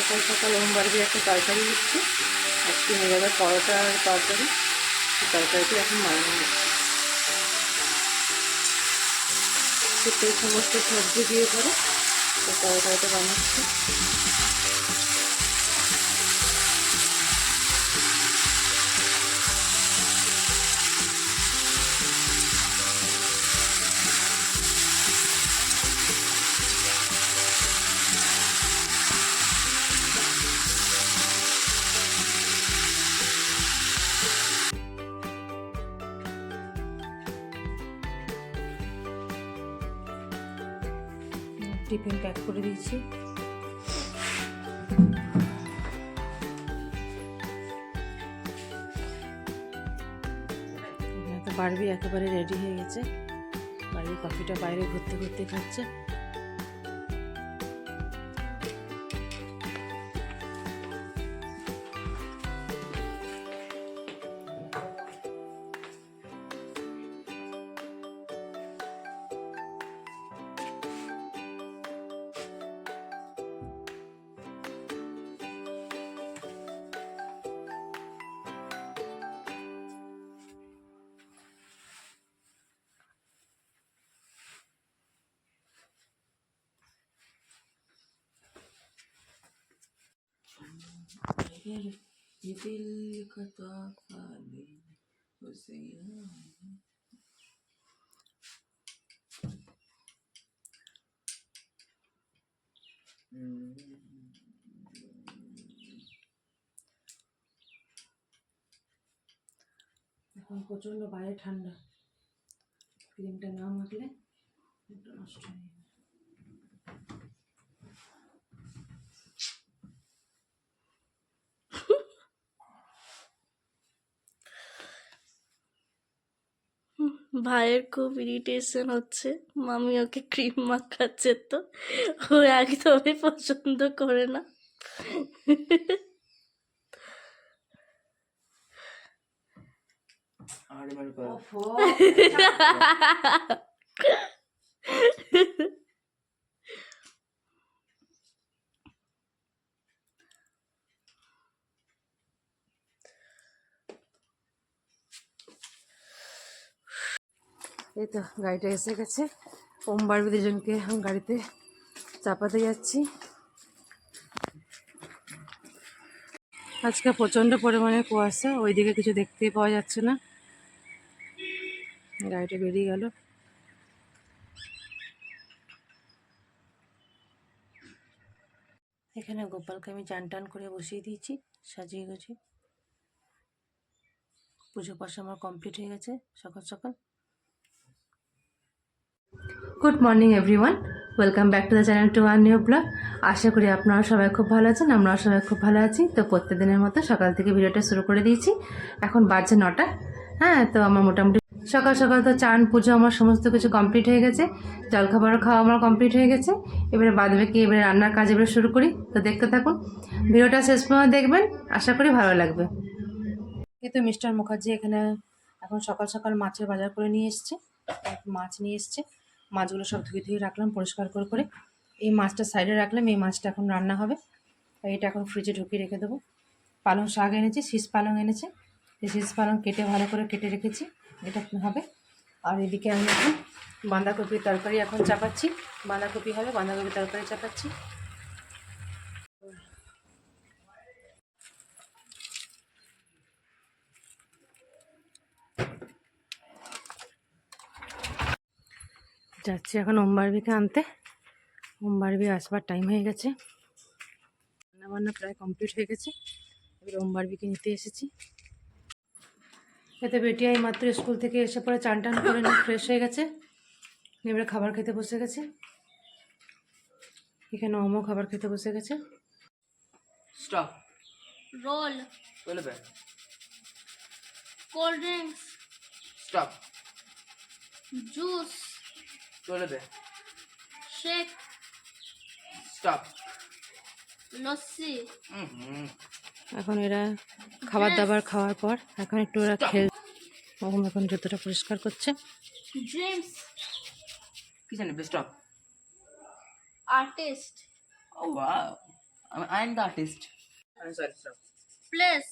সকাল সকাল ওমবাড়ি একটা তরকারি দিচ্ছি, আজকে নিয়ে যাবে পরোটা আর তরকারি। তরকারিটি এখন বানানো হচ্ছে, সেই সমস্ত সবজি দিয়ে পরে তরকারিটা বানাচ্ছি। টিফিন প্যাক করে দিয়েছি। বারবি একেবারে রেডি হয়ে গেছে। বারবি কফিটা বাইরে ঘুরতে ঘুরতে খাচ্ছে। दिल का तोहफा ले उसे এখন প্রচন্ড বাইরে ঠান্ডা, ক্রিমটা না মাখলে একটু নষ্ট হয়ে যাবে। ভাইয়ের খুব ইরিটেশন হচ্ছে, মামি ওকে ক্রিম মাখাচ্ছে তো ও একদমই পছন্দ করে না। এই তো গাড়িটা এসে গেছে। ওমবাড়ি দুজনকে এখন গাড়িতে চাপাতে যাচ্ছি। আজকে প্রচণ্ড পরিমাণে কুয়াশা, ওইদিকে কিছু দেখতেই পাওয়া যাচ্ছে না। গাড়িটা বেরিয়ে গেল। এখানে গোপালকে আমি চান টান করে বসিয়ে দিয়েছি, সাজিয়ে গুছিয়ে। পুজো পাশা আমার কমপ্লিট হয়ে গেছে সকাল সকাল। Good morning everyone, welcome back to the channel to our new blog. আশা করি আপনারা সবাই খুব ভালো আছেন, আমরাও সবাই খুব ভালো আছি। তো প্রত্যেকদিনের মতো সকাল থেকে ভিডিওটা শুরু করে দিয়েছি। এখন বাজছে 9টা। হ্যাঁ, তো আমার মোটামুটি সকাল সকাল তো চান পুজো আমার সমস্ত কিছু কমপ্লিট হয়ে গেছে, জলখাবার খাওয়া আমার কমপ্লিট হয়ে গেছে। এবারে বাদ বাকি এবারে রান্নার কাজ এবারে শুরু করি। তো দেখতে থাকুন, ভিডিওটা শেষ পর্যন্ত দেখবেন, আশা করি ভালো লাগবে। এই তো মিস্টার মুখার্জি এখানে এখন সকাল সকাল মাছের বাজার করে নিয়ে এসছে। মাছ নিয়ে এসছে, মাছগুলো সব ধুয়ে ধুয়ে রাখলাম পরিষ্কার করে করে। এই মাছটা সাইডে রাখলাম, এই মাছটা এখন রান্না হবে। তাই এটা এখন ফ্রিজে ঢুকিয়ে রেখে দেবো। পালং শাক এনেছি, শীষ পালং এনেছে, এই শীষ পালং কেটে ভালো করে কেটে রেখেছি, এটা হবে। আর এদিকে আমি এখন বাঁধাকপির তরকারি এখন চাপাচ্ছি। বাঁধাকপি হবে, বাঁধাকপির তরকারি চাপাচ্ছি। যাচ্ছি এখন ওমবাড়বিকে আনতে। ওমবাড়বি আসবার টাইম হয়ে গেছে, রান্নাবান্না প্রায় কমপ্লিট হয়ে গেছে। এবার ওমবাড়বিকে নিতে এসেছি। এতে বেটি এই মাত্র স্কুল থেকে এসে পরে চান টান করে নিয়ে ফ্রেশ হয়ে গেছে, এবারে খাবার খেতে বসে গেছে। এখানে ওমও খাবার খেতে বসে গেছে। স্টপ রোল চলবে কোল্ড ড্রিঙ্কস স্টপ জুস চলবে শেক স্টপ লস্যি। এখন এরা খাবার দাবার খাওয়ার পর এখন একটু ওরা এখন জুতোটা পরিষ্কার করছে। ড্রিমস কি জানি স্টপ আর্টিস্ট ও wow I'm the artist. I'm sorry. Stop. Place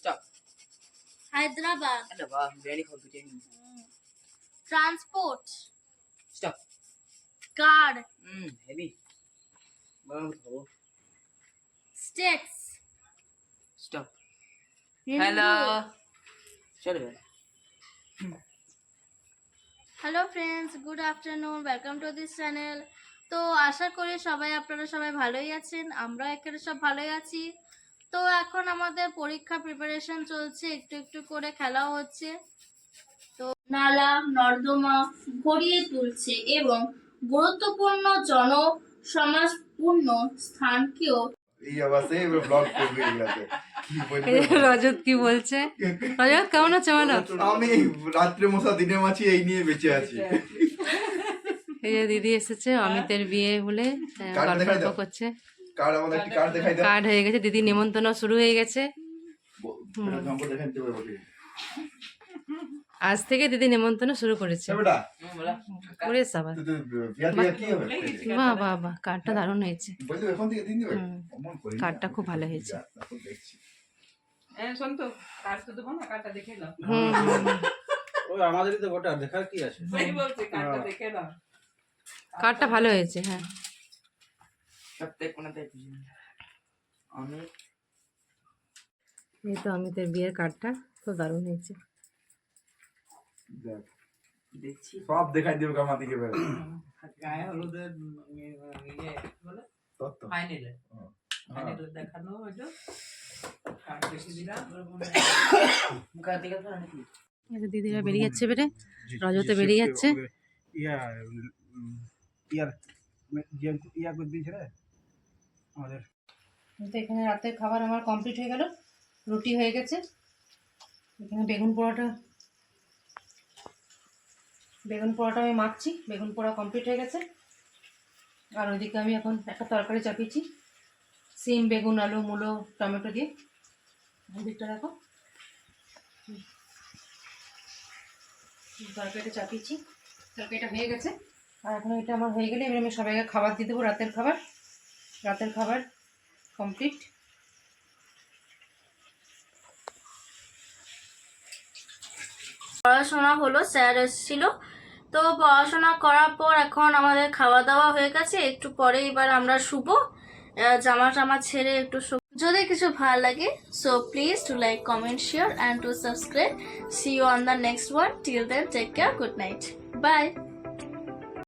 Stop. Hyderabad, Hello, wow, very competent. Transport, Stop. Car, Heavy. Wow. States. Stop. Hello. চলবে। Hello friends, good afternoon, welcome to this channel. তো আশা করি আপনারা সবাই ভালোই আছেন, আমরা এখানে সব ভালোই আছি। তো এখন আমাদের পরীক্ষা প্রিপারেশন চলছে, একটু একটু করে খেলাও হচ্ছে। তো নালা নর্দমা ভরিয়ে তুলছে এবং গুরুত্বপূর্ণ জনসমাজপূর্ণ স্থানকেও এই আওয়াজে এবার ব্লগ করবে এগুলাতে কি বলবো? রজত কি বলছে? রজত কেমন আছে বলো? আমি রাত্রে মশা দিনে মাছি এই নিয়ে বেঁচে আছি। এই যে দিদি এসেছে অমিতের বিয়ে বলে কার্ড দেখাই গল্প দাও। করছে। কার্ড আমাদের একটি কার্ড দেখাই দাও। কার্ড হয়ে গেছে, দিদি নেমন্তন্ন শুরু হয়ে গেছে। নম্বর দেখাই দিতে পারবো কি? আজ থেকে দিদি নেমন্তন্ন শুরু করেছে। বেটা বলা ওরে সাবাস, তুই বিয়া দিয়া কি হবে? বাহ বাহ বাহ, কার্ডটা দারুণ হয়েছে। বলতে এখন থেকে দিন দিবে। হুম। অমন করি। কার্ডটা খুব ভালো হয়েছে। এখন দেখছি। শোন তো কার্ড তো দেবো না, কার্ডটা দেখে নাও। হুম হুম, হুম। ওই আমাদেরই তো গোটা দেখার কি আছে? সেই বলছি কার্ডটা দেখে নাও। কার্ডটা ভালো হয়েছে, হ্যাঁ। প্রত্যেক কোনাতে আমি এই তো অমিতের বিয়ের কার্ডটা খুব দারুণ হয়েছে। দেখ দেখছি সব দেখাই দিবে আমার দিকে বের। গায়ে হলুদের ইয়ে বলে তত্ত্ব। ফাইনালে হুম। ফাইনালে দেখানো হলো, কার্ড দেখে দিলাম। মুখের দিকে তো নাকি এই যে দিদিরা বেরিয়ে যাচ্ছে, বেরে রজতে বেরিয়ে যাচ্ছে। আমাদের তো এখানে রাতের খাবার আমার কমপ্লিট হয়ে গেল, রুটি হয়ে গেছে। এখানে বেগুন পোড়াটা আমি মাখছি, বেগুন পোড়া কমপ্লিট হয়ে গেছে। আর ওইদিকে আমি এখন একটা তরকারি চাপিয়েছি, সিম বেগুন আলু মূলো টমেটো দিয়ে। ওদিকটা দেখো, তরকারিটা চাপিয়েছি, তরকারিটা হয়ে গেছে। আর এখন এটা আমার হয়ে গেলে এবার আমি সবাইকে খাবার দিয়ে দেবো। রাতের খাবার কমপ্লিট। পড়াশোনা হলো, স্যার এসেছিল, তো পড়াশোনা করার পর এখন আমাদের খাওয়া দাওয়া হয়ে গেছে। একটু পরে এবার আমরা শুবো, জামা টামা ছেড়ে একটু যদি কিছু ভালো লাগে, so please to like comment share and to subscribe. See you on the next one, till then take care, good night, by.